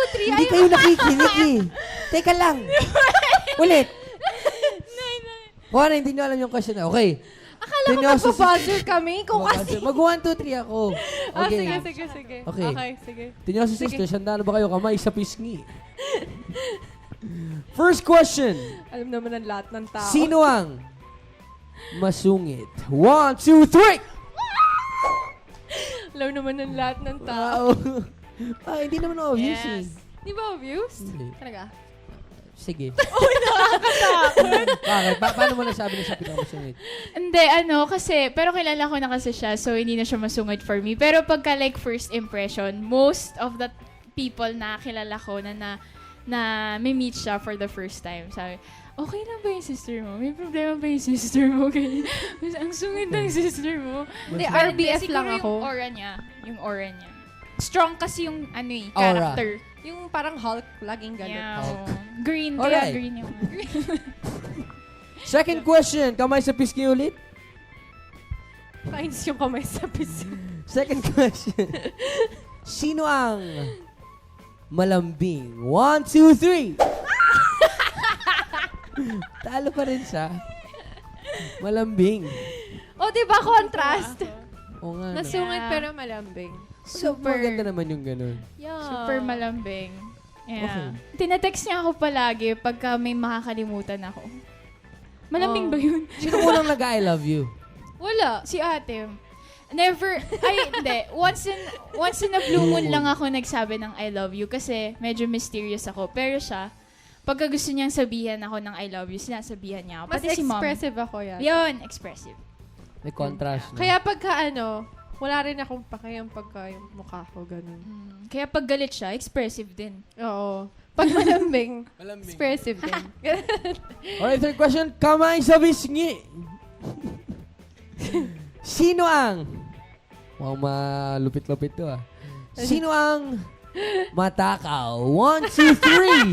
2, 3. Hindi kayo nakikinig eh. Teka lang. Ulit. Juana, hindi nyo alam yung question na. Okay. Akala ko magpa-buzzer kami. Kung kasi. Mag 1, 2, 3 ako. Okay. Sige. Okay. Okay, sige. Tingnan si sister, handa na ba kayo kamay sa pisngi? First question. Alam naman ng lahat ng tao. Sino ang masungit? 1, 2, 3! Alam naman ng lahat ng tao. Wow. Hindi naman obvious eh. Di ba obvious? Hindi. Talaga? Sige. Bakit? Paano mo nasabi na siya pinakamasungit? Hindi, kasi, pero kilala ko na kasi siya, so hindi na siya masungit for me. Pero pagka like first impression, most of the people na kilala ko na may meet siya for the first time, sabi, okay lang ba yung sister mo? May problema ba yung sister mo? Ang sungit ng sister mo. Hindi, Pero RBF siguro lang ako. Yung aura niya. Strong kasi yung Aura. character. Yung parang Hulk, laging ganun. Yeah. Hulk. Green, Alright. kaya green yung Second question. Kamay sa pisngi ulit? Kains yung kamay sa piso. Second question. Sino ang malambing? 1, 2, 3! Talo pa rin siya. Malambing. O, diba contrast? Oo nga. Nasungit Yeah. pero malambing. Super. Maganda naman yung ganun. Yeah. super malambing. Yeah. Okay. Tinatext niya ako palagi pagka may makakalimutan ako. Malambing Oh. ba yun? Sino unang nag-I love you? Wala. Si ate. Never, hindi. Once in a blue moon lang ako nagsabi ng I love you kasi medyo mysterious ako. Pero siya, pagka gusto niyang sabihan ako ng I love you, sinasabihan niya ako. Mas Pati si mom. expressive ako yan. Yun, expressive. May contrast. No? Kaya pagka wala rin akong pakayang pagka yung mukha ko, ganun. Kaya pag galit siya, expressive din. Oo. Pag malambing, expressive din. Alright, third question. Kamay sa bisngi. Sino ang... Wow, malupit-lupit to ah. Sino ang matakaw? 1, 2, 3!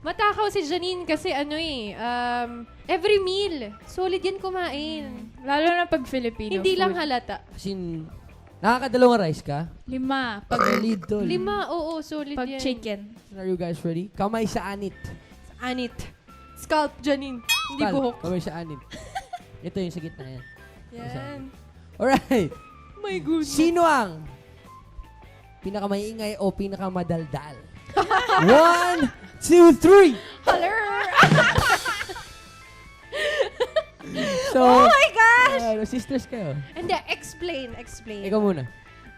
Matakaw si Janine kasi every meal, solid yan kumain. Lalo na pag Filipino Hindi food. lang halata. As in, nakakadalawang rice ka? 5. Pag, Solid tol. 5, oo, solid pag yan. chicken. Are you guys ready? Kamay sa anit. Anit. Scalp, Janine. Hindi Tal, buhok. Kamay sa anit. Ito yung sa gitna yan. Yan. Alright. My goodness. Sino ang pinakamaingay o pinakamadaldal? 1, 2, 3! Hello! So, Oh my gosh! sisters kayo. Hindi, explain. Ikaw muna.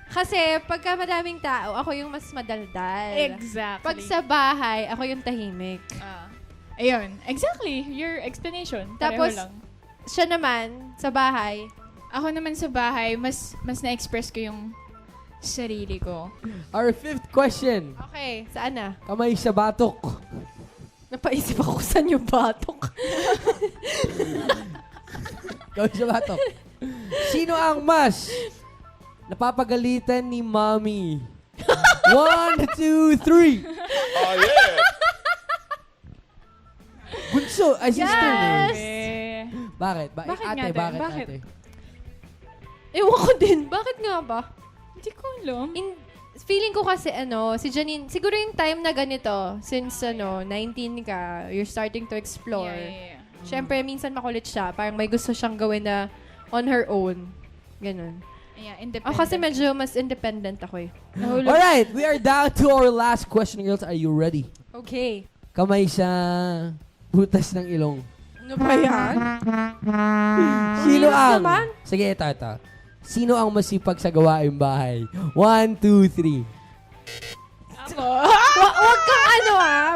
Kasi pagka madaming tao, ako yung mas madaldal. Exactly. Pag sa bahay, ako yung tahimik. Ayun. Exactly. Your explanation. Tapos, Pareho lang. Siya naman, sa bahay, Ako naman sa bahay, mas na-express ko yung sarili ko. Our fifth question. okay, saan na? Kamay sa batok. Napaisip ako saan yung batok. Kamay sa batok. Sino ang mas napapagalitan ni mommy? 1, 2, 3. Oh, yeah. Bunso. Ay, sister Yes! ni. Bakit? Bakit ate, nga din? bakit Bakit? ate? Ewan ko din. Bakit nga ba? Hindi ko alam. Feeling ko kasi si Janine, siguro yung time na ganito, since 19 ka, you're starting to explore. Yeah. Siyempre, minsan makulit siya. Parang may gusto siyang gawin na on her own. Ganun. Yeah, independent. Ako kasi medyo mas independent ako eh. Nahulog. Alright, we are down to our last question, girls. Are you ready? Okay. Kamay sa butas ng ilong. Ano ba yan? Sino Serious ang... naman? Sige, ito. Sino ang masipag sa gawaing bahay? 1, 2, 3. Ako. Wag kang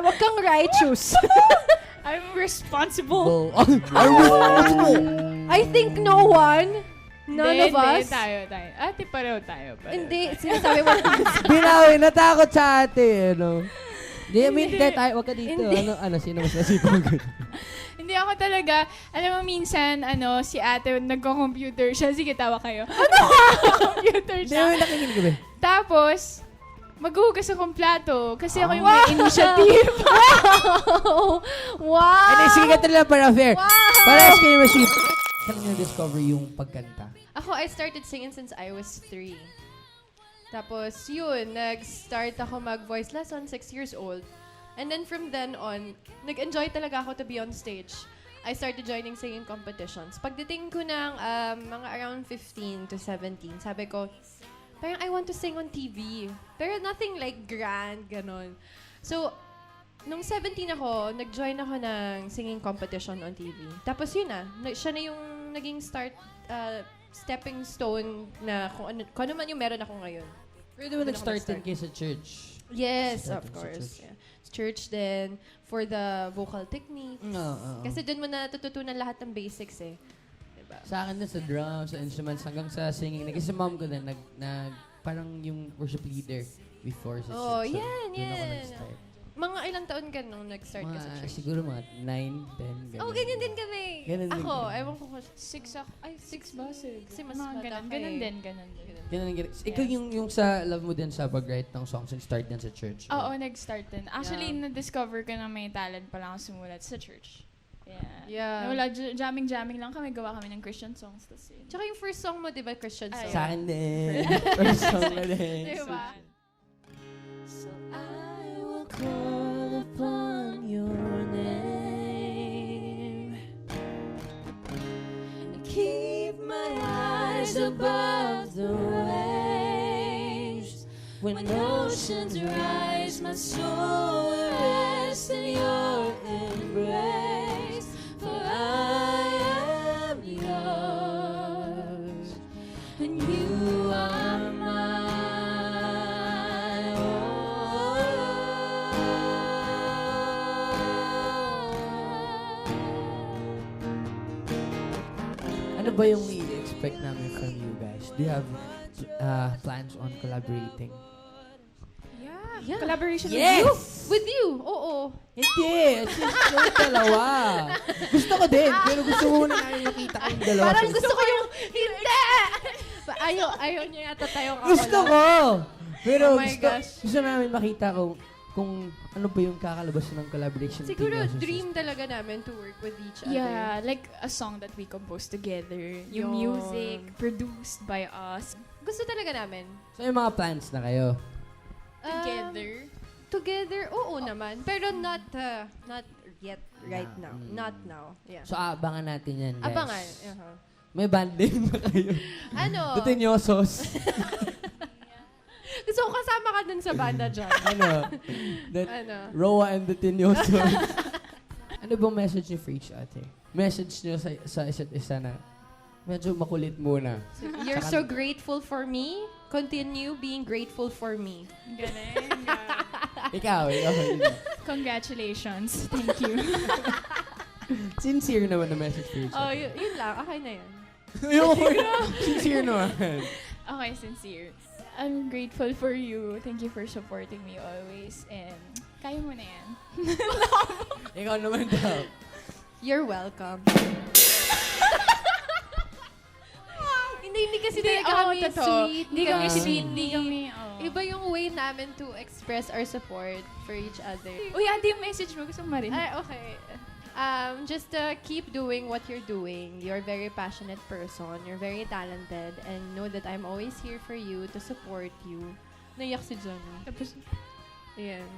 wag kang righteous. I'm responsible. I'm responsible. I think no one. None of us. Hindi, tayo. Ate, pareho tayo. Hindi, sinasabi mo lang. Binawi, natakot sa ate, ano. Hindi, I mean, tayo, wag ka dito. Hindi. Sino mas masipag? Hindi ako talaga, alam mo minsan, si ate, nagko-computer siya. Sige, tawa kayo. Computer Hindi, siya. may nakikinig ka ba? Tapos, maghuhugas akong plato kasi ako yung may initiative. Wow! Ano, sige ka talaga para fair. Wow! Parehas kayo masipag. Saan nyo discover yung pagkanta? Ako, I started singing since I was 3. Tapos, yun, nag-start ako mag-voice lesson, 6 years old. And then from then on, nag-enjoy talaga ako to be on stage. I started joining singing competitions. Pagdating ko ng mga around 15 to 17, sabi ko, parang I want to sing on TV. Pero nothing like grand, ganon. So, nung 17 ako, nag-join ako ng singing competition on TV. Tapos yun na, siya na yung naging stepping stone na kung ano man yung meron ako ngayon. Pero diba nag-start din kayo sa church? Yes, of Starting sa course. church. Yeah. Church din, for the vocal techniques. Oo. Kasi doon mo natututunan lahat ng basics eh. Diba? Sa akin din sa drums, sa instruments, hanggang sa singing. Kasi mom ko din, parang yung worship leader before sa Oh, church. So, yan, doon ako yan. nag-start. Mga ilang taon ka nung nag-start ka sa church? Siguro mga 9, 10, ganun. Oh, ganyan din kami. Ganun din Ako, kami. ewan ko kung 6 ako. Ay, 6 ba? Kasi mas Mga bata ganun. ka Ganun eh. din, ganun din. Ganun, ganun. Ikaw yung sa love mo din sa pag-write ng songs and start din sa church. Oo, nag-start din. Actually, na-discover ko na may talent pa lang ako sumulat sa church. Yeah. Wala, jamming lang kami. Gawa kami ng Christian songs. Tas yun. Tsaka yung first song mo, di ba, Christian song? Sa akin din. First song na din. Diba? So I will call upon your name and keep my eyes above the waves. When oceans rise, my soul will rest in your embrace. For I am yours, and you are mine. Ano ba yung i-expect namin from you guys? Do you have plans on collaborating? Yeah. Collaboration Yes! With you? Oo. Hindi! Yung dalawa. Gusto ko din, pero gusto ko muna namin makita kayong dalawa. Parang gusto ko yung, hindi! Ayaw niya yata tayong ako Gusto lang. ko! Pero Oh my gosh. gusto namin makita kung ano ba yung kakalabas ng collaboration. Siguro, between us as dream talaga namin to work with each other. Yeah, like a song that we composed together. Yung Yun. music produced by us. Gusto talaga namin. So, yung mga plans na kayo. Together, oo naman. Pero not yet, right now. Mm. Not now. Yeah. So, abangan natin yan, guys. Abangan. May banding ba kayo? Ano? Tutinyosos. Gusto ko kasama ka dun sa banda dyan. Ano? Ano? Roa and the Tinyosos. Ano bang message niyo for each other? Message niyo sa isa't isa na medyo makulit muna. You're so grateful for me. Continue being grateful for me. Galing. Ikaw. Congratulations. Thank you. Sincere naman na message for each Oh, other. yun lang. Okay na yan. Sincere naman. Okay, sincere. I'm grateful for you. Thank you for supporting me always. And kaya mo na yan. Ikaw naman daw. You're welcome. Hindi kasi talaga kami sweet. Hindi kami Yeah. sweet. Hindi kami, Iba yung way namin to express our support for each other. Uy, ate yung message mo. Gusto mo marinig? Ay, okay. Just keep doing what you're doing. You're a very passionate person. You're very talented. And know that I'm always here for you to support you. Naiyak si Johnny. Tapos, Ayan.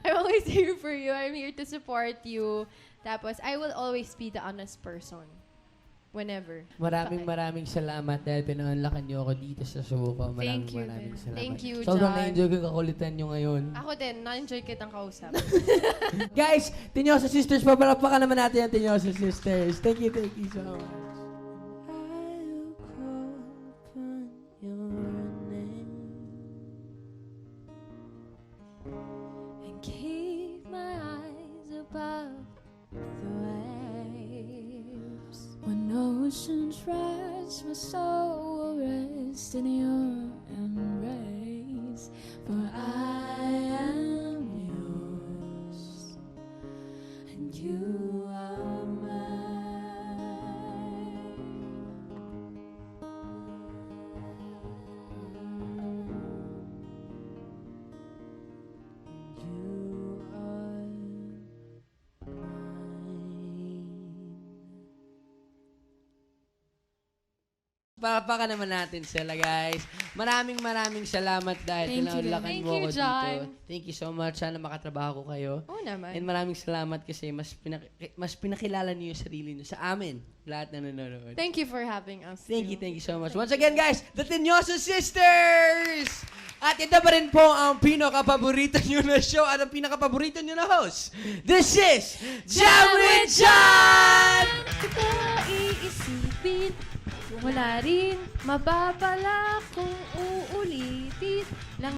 I'm always here for you. I'm here to support you. Tapos, I will always be the honest person. Whenever. Maraming salamat dahil pinaunlakan niyo ako dito sa Subuko. Thank you, Maraming Ben. salamat. Thank you, Sobrang John. na-enjoy ko kakulitan niyo ngayon. Ako din, na-enjoy kitang kausap. Guys, Tinyoso Sisters, papalapakan naman natin ang Tinyoso Sisters. Thank you so much. I'll call upon your name and keep my eyes above the waves. When oceans rise, my soul will rest in your embrace. For I am yours, and you are Palakpakan naman natin sila, guys. Maraming salamat dahil Thank you. pinaunlakan Thank mo you, ako John. dito. Thank you so much. Sana makatrabaho ko kayo. Oo naman. And maraming salamat kasi mas pinakilala niyo yung sarili niyo sa amin. Lahat na nanonood. Thank you for having us. Thank you too. so much. Once again, guys, the Tenyoso Sisters! At ito pa rin po ang pinaka-paborito nyo na show at ang pinaka-paborito nyo na host. This is Jam with John! Ito iisipin, wala rin mapapala kung uulitin lang